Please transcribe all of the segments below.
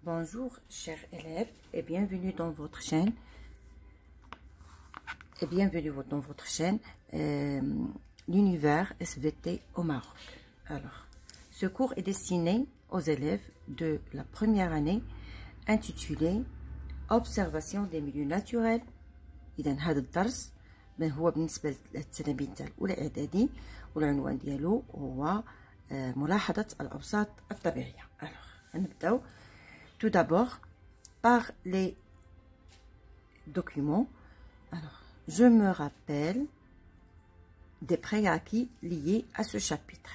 Bonjour chers élèves et bienvenue dans votre chaîne l'univers SVT au Maroc. Alors, ce cours est destiné aux élèves de la première année intitulé Observation des milieux naturels. إذا هذا الدرس هو بالنسبة للتلاميذ الأولى إعدادي والعنوان ديالو هو ملاحظة الأوساط الطبيعية. Alors, نبداو tout d'abord par les documents. Alors, je me rappelle des prérequis liés à ce chapitre.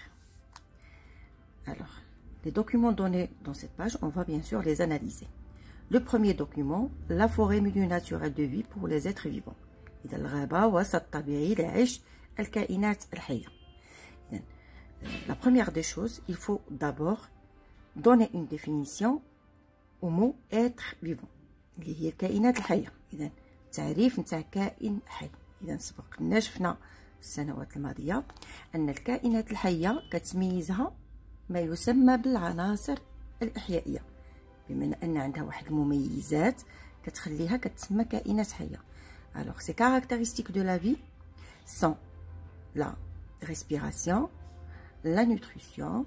Alors, les documents donnés dans cette page, on va bien sûr les analyser. Le premier document, la forêt, milieu naturel de vie pour les êtres vivants. إذا الغابة وسط طبيعي لعيش الكائنات الحية. إذا la première des choses, il faut d'abord donner une définition au mot être vivant اللي هي الكائنات الحية. إذا تعريف نتاع كائن حي. إذا سبق شفنا في السنوات الماضية أن الكائنات الحية كتميزها ما يسمى بالعناصر الإحيائية، بما أن عندها واحد المميزات كتخليها كتسمى كائنات حية. Alors, ces caractéristiques de la vie sont la respiration, la nutrition,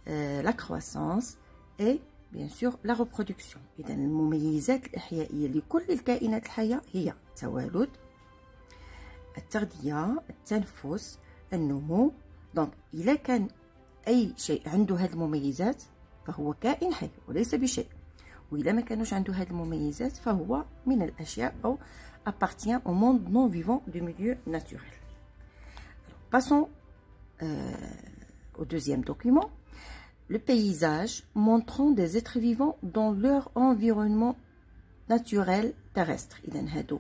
la croissance et bien sûr la reproduction. إذا المميزات الإحيائية لكل الكائنات الحية هي التوالد، التغذية، التنفس، النمو. دونك إذا كان أي شيء عنده هذه المميزات فهو كائن حي وليس بشيء، وإذا ما كانوش عنده هذه المميزات فهو من الأشياء أو appartient au monde non vivant du milieu naturel. Alors, passons au deuxième document. Le paysage montrant des êtres vivants dans leur environnement naturel terrestre. إذن هادو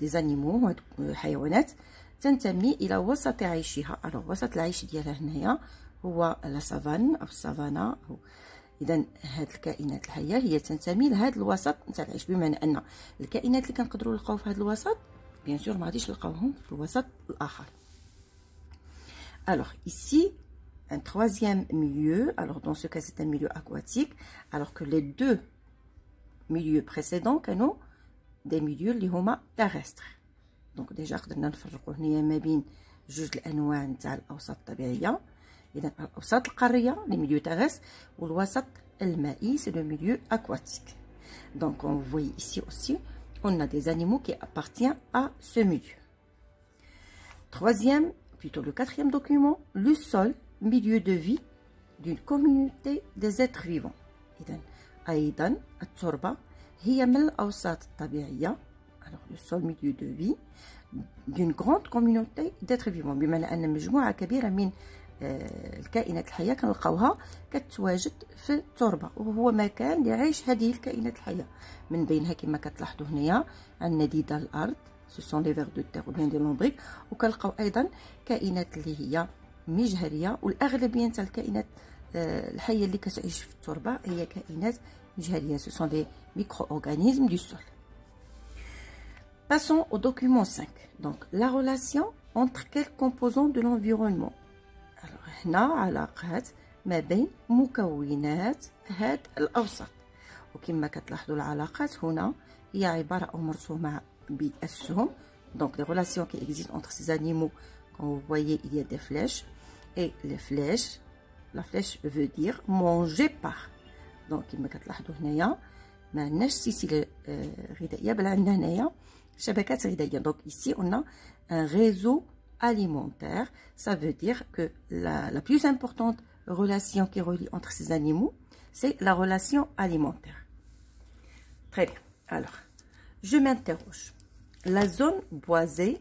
des animaux حيوانات تنتمي إلى وسط عيشها. alors وسط العيش ديالها هنايا هو لا سافان أو السافانا. إذا هاد الكائنات الحية هي تنتمي لهذا الوسط نتاع العيش، بمعنى أن الكائنات اللي كنقدروا نلقاو في هذا الوسط بيان سور ما غاديش نلقاوهم في الوسط الآخر. Alors ici un troisième milieu. Alors dans ce cas c'est un milieu aquatique, alors que les deux milieux précédents كانوا des milieux اللي هما terrestres. donc déjà قدرنا نفرقوا هنايا ما بين جوج الأنواع نتاع الأوساط الطبيعية. إذا الأوساط القارية les milieux terrestres والوسط المائي c'est le milieu aquatique. donc on voit ici aussi on a des animaux qui appartiennent à ce milieu. Troisième, plutôt le quatrième document, le sol, milieu de vie d'une communauté des êtres vivants. إذن أيضا التربة هي من الأوساط الطبيعية. alors le sol, milieu de vie d'une grande communauté d'êtres vivants، بمعنى أن مجموعة كبيرة من الكائنات الحية كنلقاوها كتواجد في التربة، وهو مكان لعيش هذه الكائنات الحية. من بينها كما كتلاحظوا هنايا عندنا ديدان الأرض ce sont les vers de terre ou bien des lombriques، وكنلقاو أيضا كائنات اللي هي مجهرية، والأغلبية نتاع الكائنات الحية اللي كتعيش في التربة هي كائنات مجهرية ce sont des micro-organismes du sol. Passons au document 5. donc la relation entre quelques composants de l'environnement. alors هنا علاقات ما بين مكونات هاد الأوساط، وكما كتلاحظوا العلاقات هنا هي عبارة أو مرسومة بالأسهم. donc les relations qui existent entre ces animaux, quand vous voyez il y a des flèches et les flèches, la flèche veut dire manger par. donc كما كتلاحظوا هنايا ما عندناش سلسلة غذائية بل عندنا هنايا شبكات غذائية. donc ici on a un réseau alimentaire. ça veut dire que la plus importante relation qui relie entre ces animaux c'est la relation alimentaire. Très bien. alors je m'interroge, la zone boisée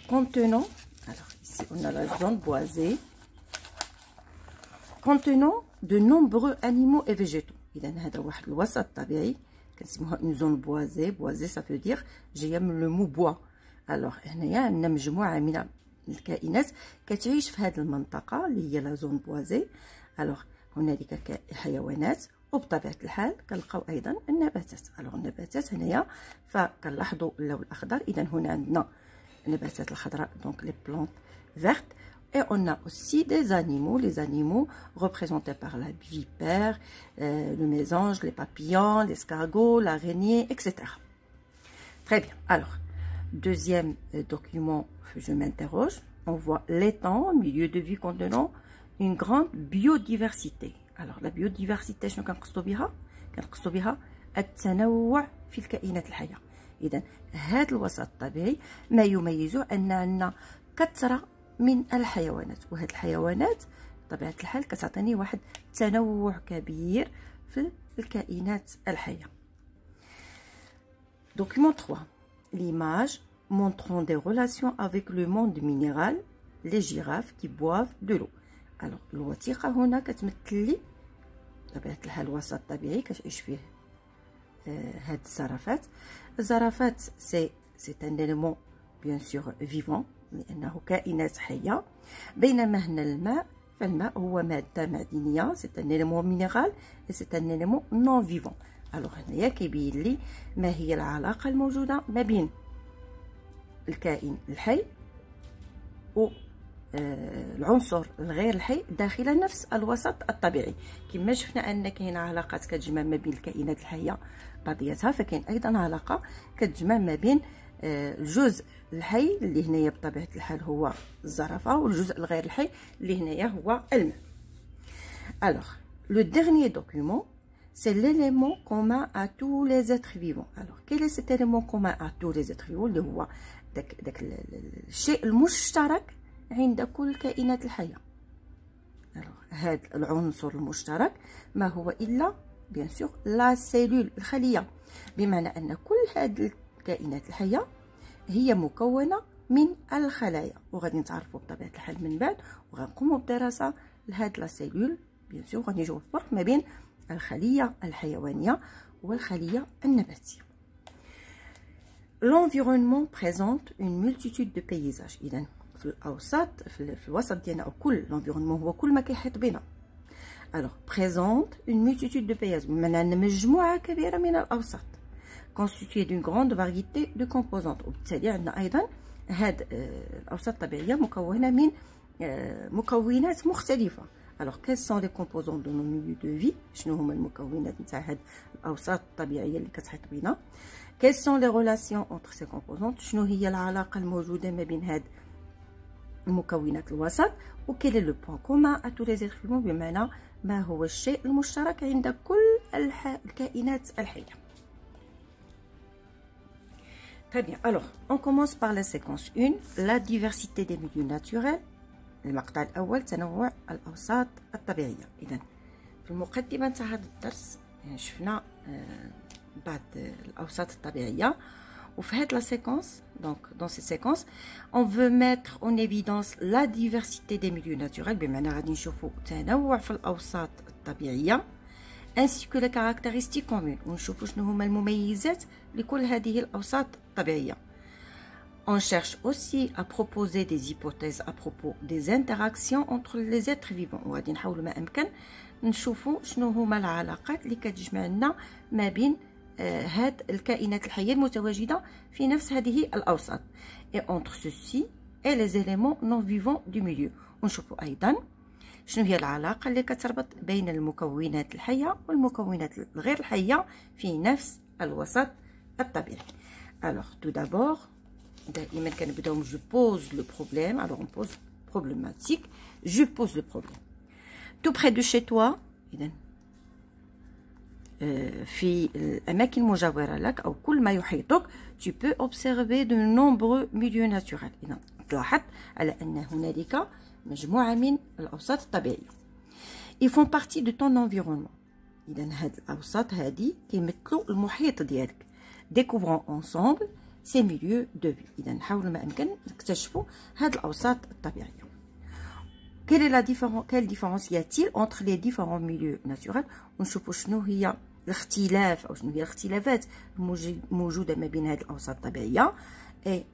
contenant, alors ici on a la zone boisée contenant de nombreux animaux et végétaux. إذا هذا واحد الوسط طبيعي كنسموها une zone boisée. boisée ça veut dire جايه من le mot bois. alors هنايا عندنا مجموعة من الكائنات كتعيش في هذه المنطقة اللي هي لا زون بوازي. alors هنالك حيوانات وبطبيعة الحال كنلقاو أيضا النباتات. alors النباتات هنايا فكنلاحظوا اللون الأخضر. إذا هنا عندنا النباتات الخضراء donc les plantes vertes، Et on a aussi des animaux, les animaux représentés par la vipère, le mésange, les papillons, l'escargot, l'araignée, etc. Très bien. Alors, deuxième document, je m'interroge. On voit l'étang, milieu de vie contenant une grande biodiversité. Alors, la biodiversité, شنو كنقصدوا بها؟ كنقصدوا بها التنوع في الكائنات الحية. إذا هذا الوسط الطبيعي ما يميزه أن عندنا كثرة من الحيوانات، وهذه الحيوانات بطبيعة الحال كتعطيني واحد تنوع كبير في الكائنات الحية. Document 3. L'image montrant des relations avec le monde minéral, les girafes qui boivent de l'eau. Alors, الوثيقة هنا كتمثل لي بطبيعة الحال الوسط الطبيعي كتعيش فيه هاد الزرافات. الزرافات سي ان élément bien sûr vivant لأنه كائنات حية، بينما هنا الماء فالماء هو مادة معدنية، سي ان élément minéral et c'est un élément non vivant. alors هنايا كيبين لي ما هي العلاقة الموجودة ما بين الكائن الحي و العنصر الغير الحي داخل نفس الوسط الطبيعي. كما شفنا ان كاين علاقات كتجمع ما بين الكائنات الحيه بعضياتها، فكاين ايضا علاقه كتجمع ما بين الجزء الحي اللي هنايا بطبيعه الحال هو الزرافه والجزء الغير الحي اللي هنايا هو الماء. alors le dernier document c'est l'élément commun à tous les êtres vivants. alors quel est cet élément commun à tous les êtres vivants اللي هو داك الشيء المشترك عند كل الكائنات الحية؟ هذا العنصر المشترك ما هو إلا بيان سور لا سيلول، الخلية، بمعنى أن كل هذه الكائنات الحية هي مكونة من الخلايا، وغادي نتعرفوا بطبيعة الحال من بعد وغنقوموا بدراسة لهاد لا سيلول بيان سور، غادي نشوفوا الفرق ما بين الخلية الحيوانية والخلية النباتية. L'environnement présente une multitude de paysages. إذن في الأوسط في الوسط ديالنا أو كل l'environnement هو كل ما كيحيط بنا. alors présente une multitude de paysages، بمعنى أن مجموعة كبيرة من الأوساط constituée d'une grande variété de composantes، وبالتالي عندنا أيضا هاد الأوساط الطبيعية مكونة من مكونات مختلفة. alors quels sont les composants de nos milieux de vie؟ شنو هما المكونات نتاع هاد الأوساط الطبيعية اللي كتحيط بنا؟ quelles sont les relations entre ces composantes؟ شنو هي العلاقة الموجودة ما بين هاد المكونات الوسط؟ و quel est le point commun à tous les êtres vivants، بمعنى ما هو الشيء المشترك عند كل الكائنات الحية. Très bien, alors on commence par la séquence 1, la diversité des milieux naturels. المقطع الأول تنوع الأوساط الطبيعية. إذن في المقدمة تاع هذا الدرس شفنا بعض الأوساط الطبيعية، وفي هاد لا séquence donc dans cette séquence on veut mettre en évidence la diversité des milieux naturels، بمعنى غادي نشوفوا تنوع في الأوساط الطبيعية ainsi que les caractéristiques communes، ونشوفوا شنو هما المميزات لكل هذه الأوساط الطبيعية. On cherche aussi à proposer des hypothèses à propos des interactions entre les êtres vivants، وغادي نحاولوا ما أمكن نشوفوا شنو هما العلاقات اللي كتجمع لنا ما بين هاد الكائنات الحية المتواجدة في نفس هذه الأوساط et entre ceci et les éléments non vivants du milieu، ونشوفوا أيضا شنو هي العلاقة اللي كتربط بين المكونات الحية والمكونات الغير الحية في نفس الوسط الطبيعي. alors tout d'abord دائما كنبداو je pose le problème. alors on pose problématique، je pose le problème. tout près de chez toi، إذن في الأماكن المجاورة لك أو كل ما يحيطك tu peux observer de nombreux milieux naturels. إذن تلاحظ على أن هنالك مجموعة من الأوساط الطبيعية ils font partie de ton environnement. إذن هاد الأوساط هادي كيمثلوا المحيط ديالك. découvrons ensemble ces milieux de vie. إذن نحاولوا ما أمكن نكتشفوا هاد الأوساط الطبيعية. quelle différence y a-t-il entre les différents milieux naturels؟ ونشوفوا شنو هي الاختلاف أو شنو هي الاختلافات الموجودة ما بين هاد الأوساط الطبيعية. et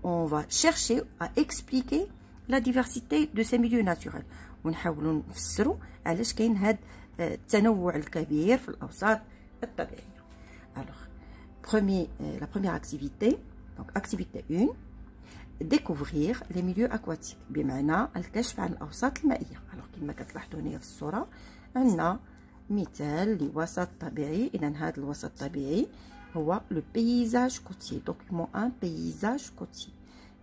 on va chercher à expliquer la diversité de ces milieux naturels، ونحاولوا نفسروا علاش كاين هاد التنوع الكبير في الأوساط الطبيعية. alors la première activité, donc activité 1, découvrir les milieux aquatiques بمعنى الكشف عن الأوساط المائية. alors كما كتلاحظوا هنا في الصورة عندنا مثال لوسط طبيعي. إذا هذا الوسط الطبيعي هو لو بيزاج كوتيي. دوكيومون 1 بيزاج كوتيي.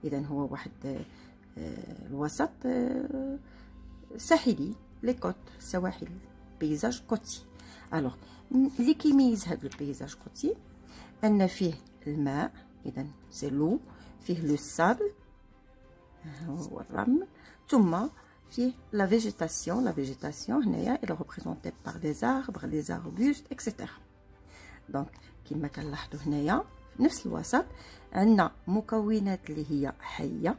إذا هو واحد الوسط ساحلي لي كوت السواحل بيزاج كوتي. الوغ اللي كيميز هذا البيزاج كوتي ان فيه الماء، اذا سي لو، فيه لو سابل هو الرمل، ثم فيه لا فيجيتاسيون. لا فيجيتاسيون هنايا elle est représentée par des arbres, les arbustes etc. دونك كما كنلاحظوا هنايا في نفس الوسط عندنا مكونات اللي هي حيه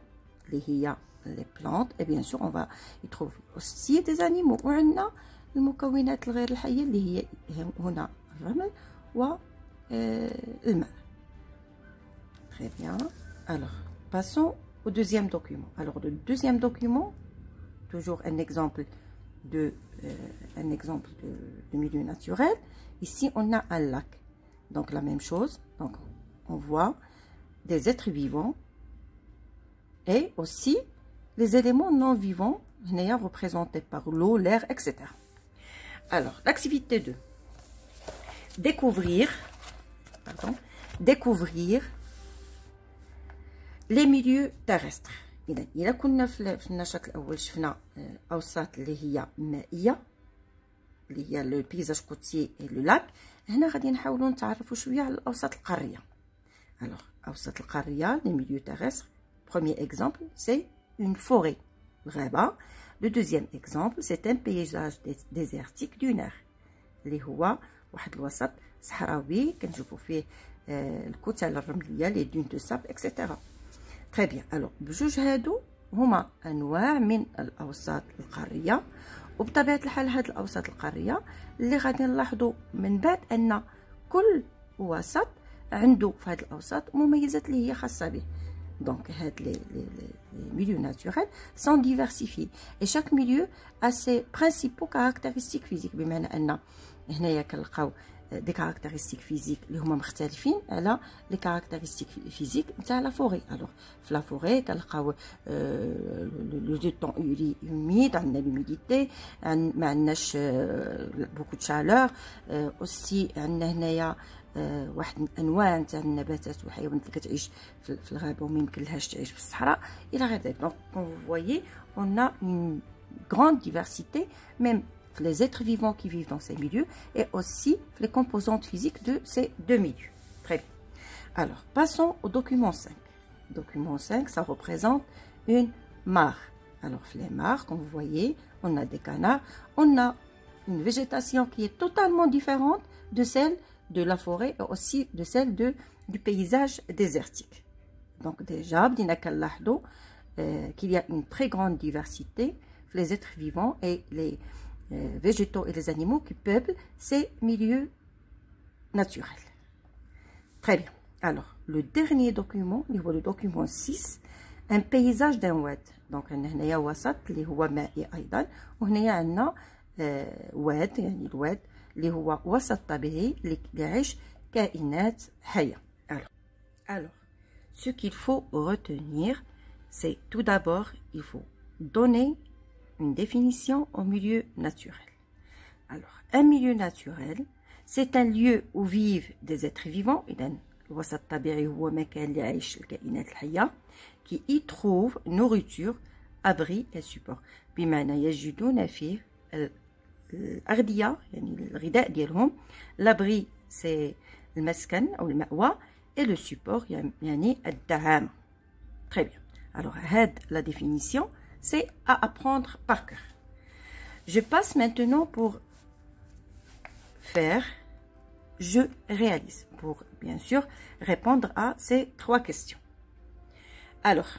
اللي هي les plantes et bien sûr on va y trouver aussi des animaux. وعندنا المكونات الغير الحيه اللي هي هنا الرمل والماء. Très bien. Alors passons au deuxième document. Alors le deuxième document, toujours un exemple de milieu naturel. Ici on a un lac, donc la même chose. Donc on voit des êtres vivants et aussi les éléments non vivants représentés par l'eau, l'air, etc. Alors, l'activité 2. Découvrir les milieux terrestres. إذا كنا في النشاط الأول شفنا أوساط اللي هي مائية اللي هي لو بيزاج كوتيي لو لاك. هنا غادي نحاولوا نتعرفوا شوية على الأوساط القارية. Alors, أوساط القارية les milieux terrestres. Premier exemple, c'est une forêt, الغابة. Le deuxième exemple, c'est un paysage désertique dunaire اللي هو واحد الوسط صحراوي كنشوفوا فيه الكتل الرملية لي دون دو ساب اكسيتيرا. تري بيان. الوغ بجوج هادو هما انواع من الاوساط القارية، وبطبيعة الحال هاد الاوساط القارية اللي غادي نلاحظوا من بعد ان كل وسط عنده في هاد الاوساط مميزات اللي هي خاصة به. Donc, les milieux naturels sont diversifiés et chaque milieu a ses principaux caractéristiques physiques. بمعنى أن هنايا كنلقاو des caractéristiques physiques اللي هما مختلفين على les caractéristiques physiques نتاع لا فوري. alors في لا فوري كنلقاو لو طون humide، عندنا l'humidité، ما عندناش beaucoup de chaleur. aussi عندنا هنايا واحد انواع نتاع النباتات والحيوانات اللي كتعيش في الغابه وما يمكنلهاش تعيش في الصحراء الى غير ذلك. دونك vous voyez on a une grande diversité même les êtres vivants qui vivent dans ces milieux et aussi les composantes physiques de ces deux milieux. Très bien. Alors passons au document 5. Document 5, ça représente une mare. Alors les mares, comme vous voyez, on a des canards, on a une végétation qui est totalement différente de celle de la forêt et aussi de celle du paysage désertique. Donc déjà, qu'il y a une très grande diversité les êtres vivants et les végétaux et les animaux qui peuplent ces milieux naturels. Très bien. Alors, le dernier document, le document 6, un paysage d'un wad. Donc, on a وسط اللي هو مائي أيضا، وهنا عندنا واد، يعني الواد اللي هو وسط طبيعي اللي يعيش كائنات حية. Alors, ce qu'il faut retenir, c'est tout d'abord, il faut donner une définition au milieu naturel. Alors, un milieu naturel, c'est un lieu où vivent des êtres vivants. إذن الوسط الطبيعي هو مكان اللي يعيش الكائنات الحية qui y trouvent nourriture, abri et support. بمعنى يجدون فيه الأغذية، يعني الغذاء ديالهم. l'abri c'est المسكن أو المأوى et le support يعني الدعامة. Très bien. Alors, la définition, c'est à apprendre par cœur. Je passe maintenant pour faire, je réalise, pour bien sûr répondre à ces trois questions. Alors,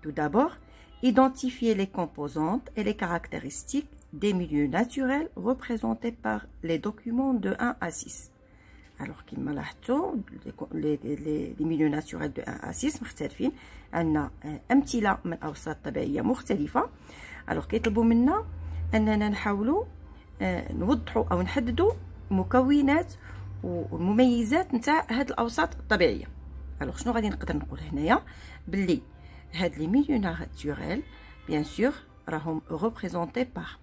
tout d'abord, identifier les composantes et les caractéristiques des milieux naturels représentés par les documents de 1 à 6. Alors, كما لاحظتوا les milieux naturels de 1 à 6 مختلفين. عندنا أمثلة من أوساط طبيعية مختلفة. alors كيطلبوا منا أننا نحاولوا نوضحوا أو نحددوا مكونات والمميزات نتاع هاد الأوساط الطبيعية. alors شنو غادي نقدر نقول هنايا؟ باللي les milieux naturels, bien sûr, sont représentés par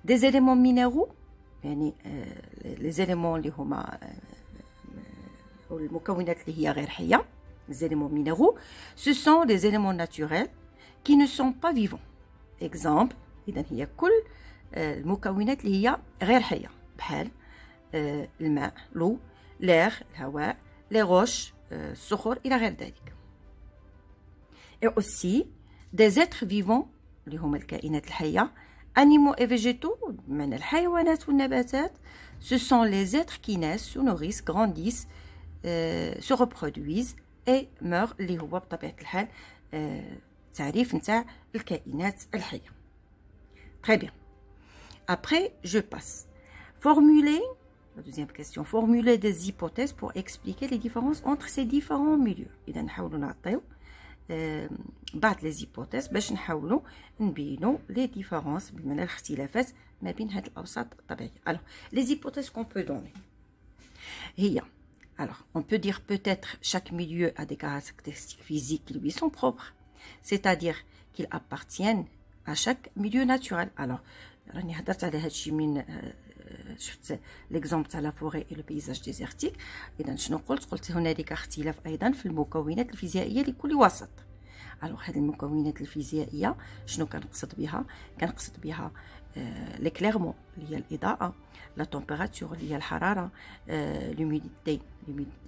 des éléments minéraux, les éléments اللي هما المكونات اللي هي غير حية, les éléments minéraux, ce sont des éléments naturels qui ne sont pas vivants. Exemple, إذا هي كل المكونات اللي هي غير حية بحال الماء, l'eau, l'air, الهواء, les roches, الصخور إلى غير ذلك. Et aussi des êtres vivants اللي هما الكائنات الحية, animaux et végétaux, من الحيوانات والنباتات, ce sont les êtres qui naissent, se nourrissent, grandissent, se reproduisent et meurent, اللي هو بطبيعة الحال تعريف نتاع الكائنات الحية. Très bien. Après, je passe. Formuler, la deuxième question, formuler des hypothèses pour expliquer les différences entre ces différents milieux. إذا نحاولوا نعطيو بعض les hypothèses باش نحاولوا نبينوا les différences بمعنى الاختلافات ما بين هاد الأوساط الطبيعية. Alors, les hypothèses qu'on peut donner. هي, alors, on peut dire peut-être chaque milieu a des caractéristiques physiques qui lui sont propres, c'est-à-dire qu'ils appartiennent à chaque milieu naturel. Alors, راني هضرت على هادشي من شفت ليكزومبل تاع لا فوري اي لو بيزاج ديزرتيك. اذا شنو قلت هنالك اختلاف ايضا في المكونات الفيزيائيه لكل وسط. الوغ هذه المكونات الفيزيائيه شنو كنقصد بها ليكليرمون اللي هي الاضاءه, لا تمبيراتور اللي هي الحراره, لوميديتي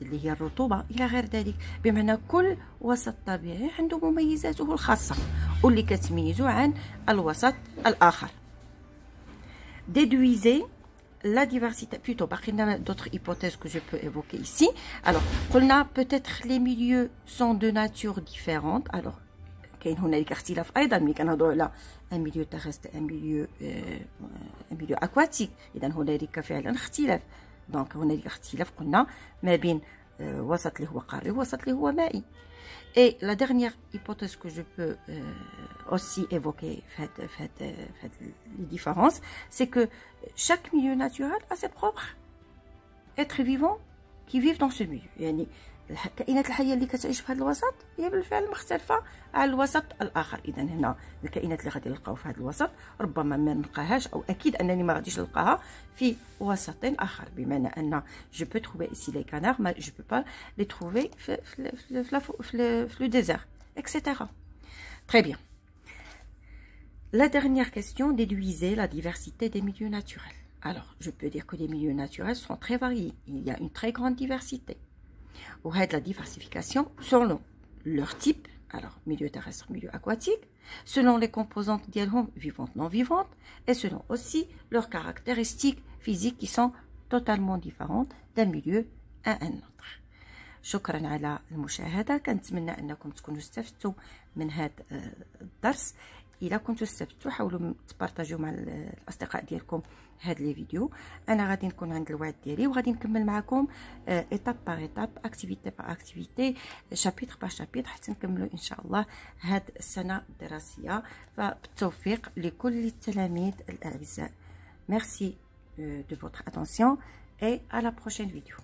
اللي هي الرطوبه الى غير ذلك. بمعنى كل وسط طبيعي عنده مميزاته الخاصه واللي كتميزه عن الوسط الاخر. Déduisez la diversité, plutôt, il y a d'autres hypothèses que je peux évoquer ici. Alors, peut-être les milieux sont de nature différente. Alors, il y a un milieu terrestre, un milieu aquatique. Il y a un اختلاف. Donc, هنالك اختلاف قلنا ما بين وسط اللي هو قاري ووسط اللي هو مائي. Et la dernière hypothèse que je peux aussi évoquer, les différences, c'est que chaque milieu naturel a ses propres êtres vivants qui vivent dans ce milieu. يعني الكائنات الحية اللي كتعيش في هذا الوسط هي بالفعل مختلفة على الوسط الآخر. إذا هنا الكائنات اللي غادي نلقاو في هذا الوسط ربما ما نلقاهاش, أو أكيد أنني ما غاديش نلقاها في وسط آخر. بمعنى أن je peux trouver ici les canards, mais je peux pas les trouver في le désert, etc. Très bien. La dernière question, déduisez la diversité des milieux naturels. Alors, je peux dire que les milieux naturels sont très variés. Il y a une très grande diversité. Ou la diversification selon leur type, alors milieu terrestre, milieu aquatique, selon les composantes vivantes, non vivantes, et selon aussi leurs caractéristiques physiques qui sont totalement différentes d'un milieu à un autre. شكرا على المشاهدة. كنتمنى أنكم تكونوا استفدتوا من هذا الدرس. إلا كنتوا استفدتوا حاولوا تبارطاجيو مع الأصدقاء ديالكم هاد لي فيديو. أنا غادي نكون عند الوعد ديالي وغادي نكمل معكم إيتاب باغ إيتاب, أكتيفيتي باغ أكتيفيتي, شابيتر باغ شابيتر, حتى نكملوا إن شاء الله هاد السنة الدراسية. فبالتوفيق لكل التلاميذ الأعزاء. Merci de votre attention et à la prochaine vidéo.